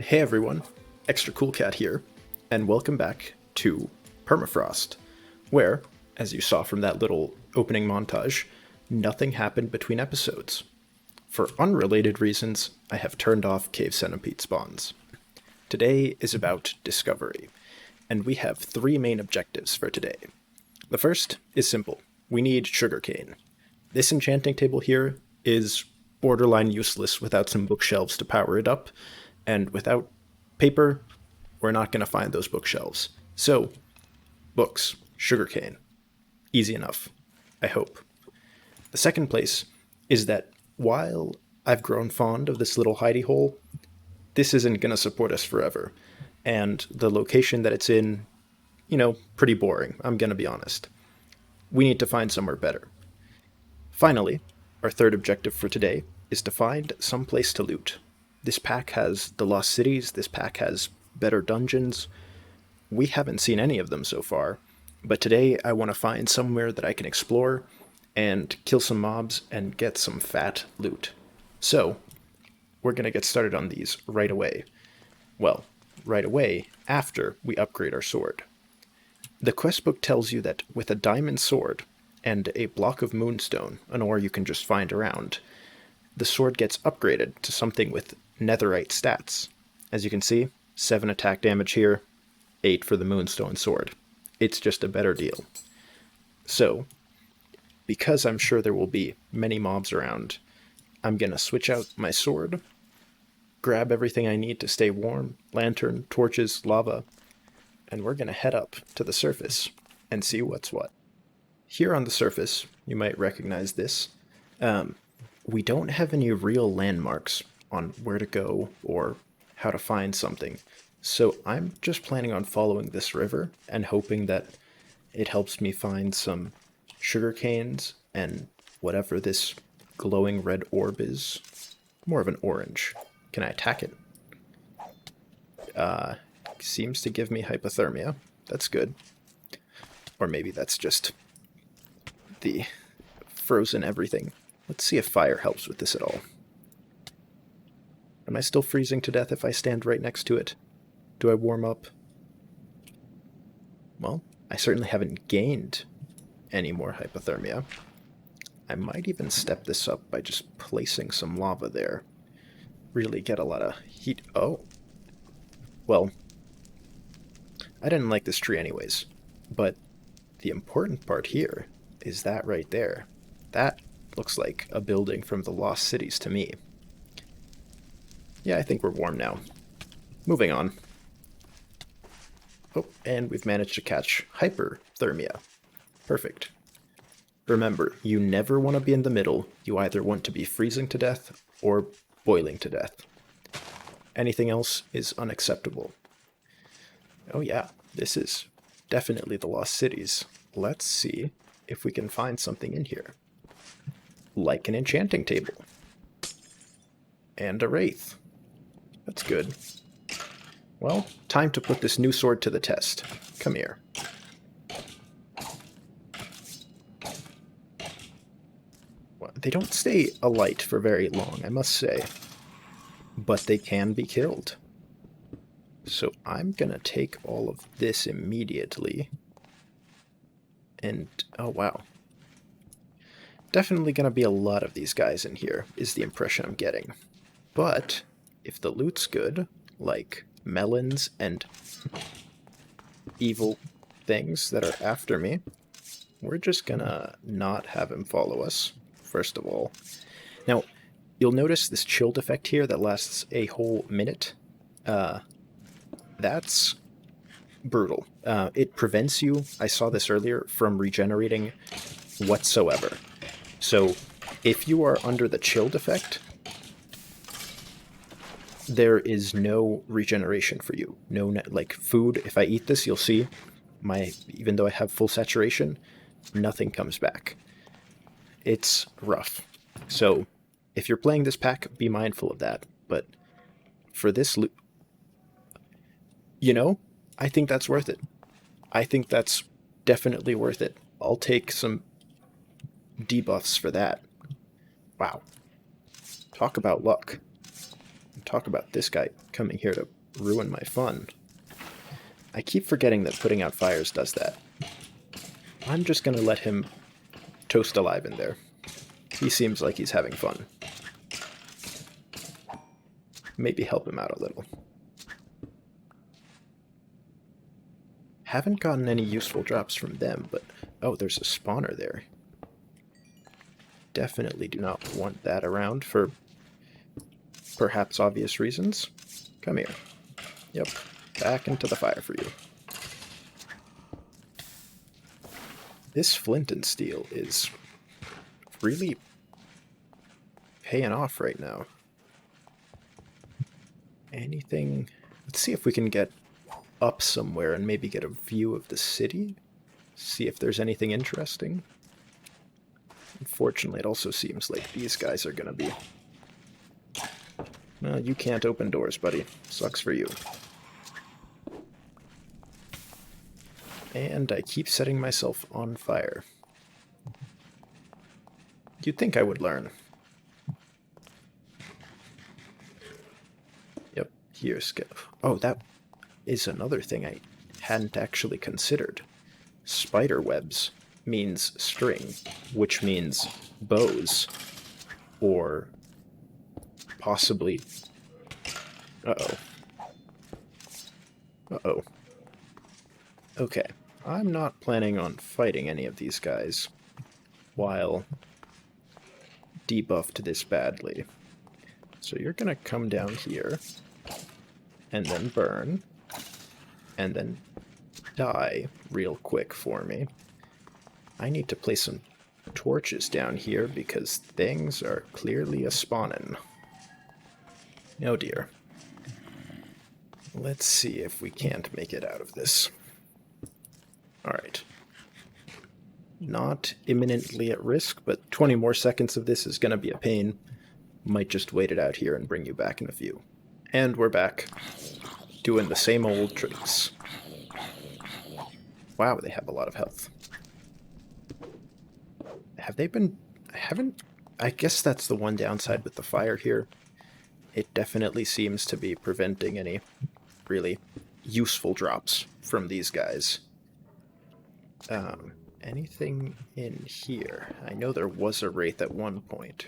Hey everyone, Extra Cool Cat here, and welcome back to Permafrost, where, as you saw from that little opening montage, nothing happened between episodes. For unrelated reasons, I have turned off cave centipede spawns. Today is about discovery, and we have three main objectives for today. The first is simple. We need sugarcane. This enchanting table here is borderline useless without some bookshelves to power it up, and without paper, we're not going to find those bookshelves. So, books, sugarcane. Easy enough, I hope. The second place is that while I've grown fond of this little hidey hole, this isn't going to support us forever. And the location that it's in, pretty boring, I'm going to be honest. We need to find somewhere better. Finally, our third objective for today is to find some place to loot. This pack has the lost cities, this pack has better dungeons. We haven't seen any of them so far, but today I want to find somewhere that I can explore and kill some mobs and get some fat loot. So, we're going to get started on these right away. Well, right away after we upgrade our sword. The quest book tells you that with a diamond sword and a block of moonstone, an ore you can just find around, the sword gets upgraded to something with netherite stats. As you can see, 7 attack damage here, 8 for the moonstone sword. It's just a better deal. So, because I'm sure there will be many mobs around, I'm gonna switch out my sword, grab everything I need to stay warm, lantern, torches, lava, and we're gonna head up to the surface and see what's what. Here on the surface, you might recognize this. We don't have any real landmarks on where to go or how to find something. So I'm just planning on following this river and hoping that it helps me find some sugar canes and whatever this glowing red orb is. More of an orange. Can I attack it? Seems to give me hypothermia. That's good. Or maybe that's just the frozen everything. Let's see if fire helps with this at all. Am I still freezing to death if I stand right next to it? Do I warm up? Well, I certainly haven't gained any more hypothermia. I might even step this up by just placing some lava there. Really get a lot of heat. Oh. Well, I didn't like this tree anyways, but the important part here is that right there. That looks like a building from the Lost Cities to me. Yeah, I think we're warm now. Moving on. Oh, and we've managed to catch hyperthermia. Perfect. Remember, you never want to be in the middle. You either want to be freezing to death or boiling to death. Anything else is unacceptable. Oh yeah, this is definitely the Lost Cities. Let's see if we can find something in here. Like an enchanting table. And a wraith. That's good. Well, time to put this new sword to the test. Come here. Well, they don't stay alight for very long, I must say. But they can be killed. So I'm gonna take all of this immediately. And, oh wow. Definitely gonna be a lot of these guys in here, is the impression I'm getting. But, if the loot's good, like melons and evil things that are after me, we're just gonna not have him follow us, first of all. Now, you'll notice this chilled effect here that lasts a whole minute. That's brutal. It prevents you, I saw this earlier, from regenerating whatsoever. So, if you are under the chilled effect, there is no regeneration for you. No, like food, if I eat this, you'll see, even though I have full saturation, nothing comes back. It's rough. So, if you're playing this pack, be mindful of that. But for this loot, I think that's worth it. I think that's definitely worth it. I'll take some debuffs for that. Wow. Talk about luck. Talk about this guy coming here to ruin my fun. I keep forgetting that putting out fires does that. I'm just going to let him toast alive in there. He seems like he's having fun. Maybe help him out a little. Haven't gotten any useful drops from them, but... Oh, there's a spawner there. Definitely do not want that around for perhaps obvious reasons. Come here. Yep, back into the fire for you. This flint and steel is really paying off right now. Anything... Let's see if we can get up somewhere and maybe get a view of the city. See if there's anything interesting. Unfortunately, it also seems like these guys are going to be... Well, you can't open doors, buddy. Sucks for you. And I keep setting myself on fire. You'd think I would learn. Yep, here's... Oh, that is another thing I hadn't actually considered. Spider webs means string, which means bows, or possibly... Uh-oh. Uh-oh. Okay, I'm not planning on fighting any of these guys while debuffed this badly. So you're gonna come down here, and then burn, and then die real quick for me. I need to place some torches down here because things are clearly a-spawnin'. Oh dear. Let's see if we can't make it out of this. Alright. Not imminently at risk, but 20 more seconds of this is going to be a pain. Might just wait it out here and bring you back in a few. And we're back. Doing the same old tricks. Wow, they have a lot of health. Have they been... I guess that's the one downside with the fire here. It definitely seems to be preventing any really useful drops from these guys. Anything in here? I know there was a wraith at one point.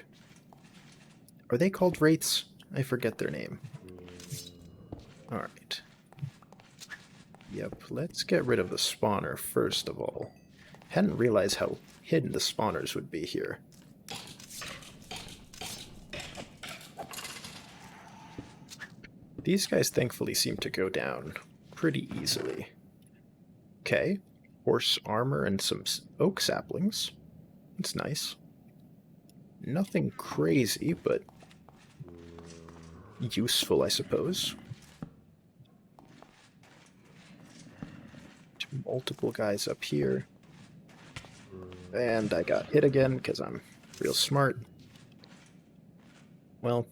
Are they called wraiths? I forget their name. Alright. Yep, let's get rid of the spawner first of all. Hadn't realized how hidden the spawners would be here. These guys thankfully seem to go down pretty easily. Okay, horse armor and some oak saplings. That's nice. Nothing crazy, but useful, I suppose. Multiple guys up here. And I got hit again because I'm real smart. Well,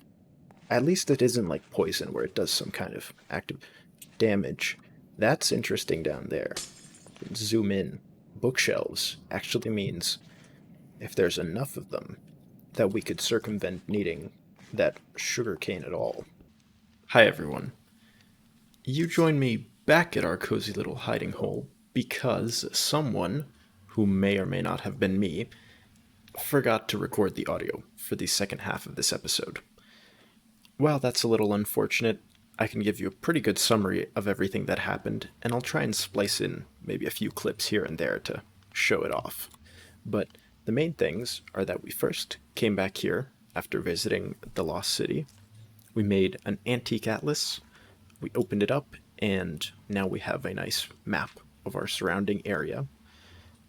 at least it isn't like poison where it does some kind of active damage. That's interesting down there. Zoom in. Bookshelves actually means if there's enough of them that we could circumvent needing that sugarcane at all. Hi everyone. You join me back at our cozy little hiding hole because someone, who may or may not have been me, forgot to record the audio for the second half of this episode. While that's a little unfortunate, I can give you a pretty good summary of everything that happened, and I'll try and splice in maybe a few clips here and there to show it off. But the main things are that we first came back here after visiting the Lost City. We made an antique atlas, we opened it up, and now we have a nice map of our surrounding area.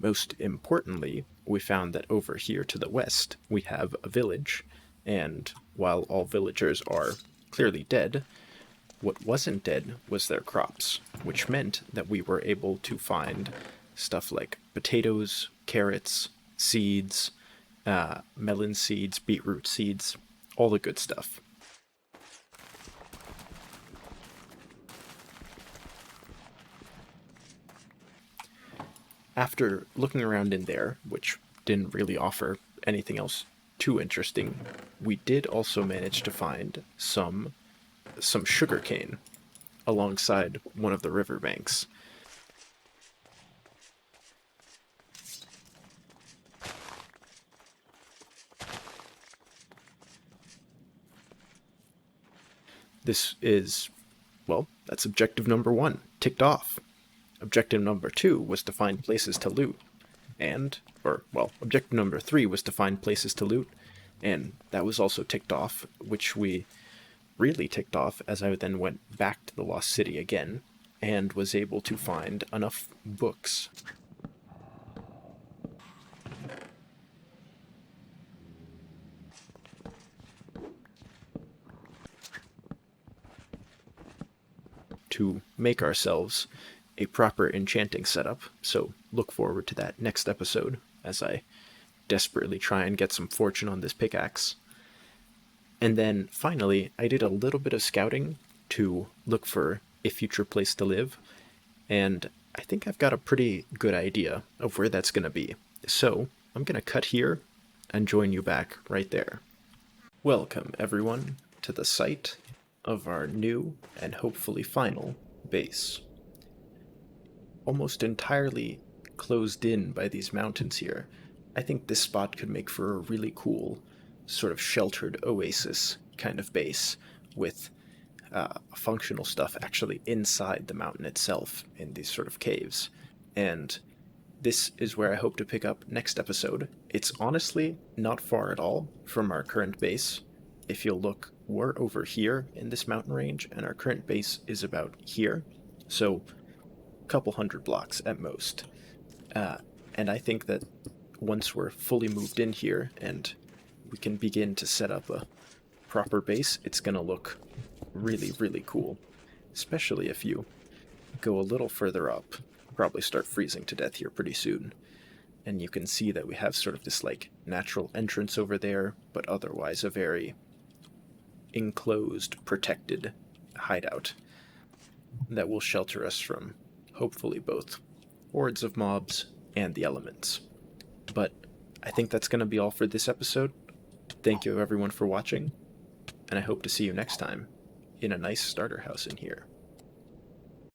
Most importantly, we found that over here to the west, we have a village, and while all villagers are clearly dead, what wasn't dead was their crops, which meant that we were able to find stuff like potatoes, carrots, seeds, melon seeds, beetroot seeds, all the good stuff. After looking around in there, which didn't really offer anything else too interesting, we did also manage to find some some sugarcane alongside one of the riverbanks. This is, well, that's objective number 1, ticked off. Objective number 2 was to find places to loot. Objective number 3 was to find places to loot, and that was also ticked off, which we really ticked off as I then went back to the Lost City again, and was able to find enough books to make ourselves a proper enchanting setup, so look forward to that next episode as I desperately try and get some fortune on this pickaxe. And then finally, I did a little bit of scouting to look for a future place to live, and I think I've got a pretty good idea of where that's going to be. So I'm going to cut here and join you back right there. Welcome, everyone, to the site of our new and hopefully final base. Almost entirely closed in by these mountains here, I think this spot could make for a really cool, sort of sheltered oasis kind of base with functional stuff actually inside the mountain itself in these sort of caves. And this is where I hope to pick up next episode. It's honestly not far at all from our current base. If you'll look, we're over here in this mountain range, and our current base is about here. So a couple hundred blocks at most. And I think that once we're fully moved in here and we can begin to set up a proper base, it's going to look really, really cool. Especially if you go a little further up. Probably start freezing to death here pretty soon. And you can see that we have sort of this like natural entrance over there, but otherwise a very enclosed, protected hideout that will shelter us from hopefully both hordes of mobs and the elements. But I think that's going to be all for this episode. Thank you everyone for watching, and I hope to see you next time in a nice starter house in here.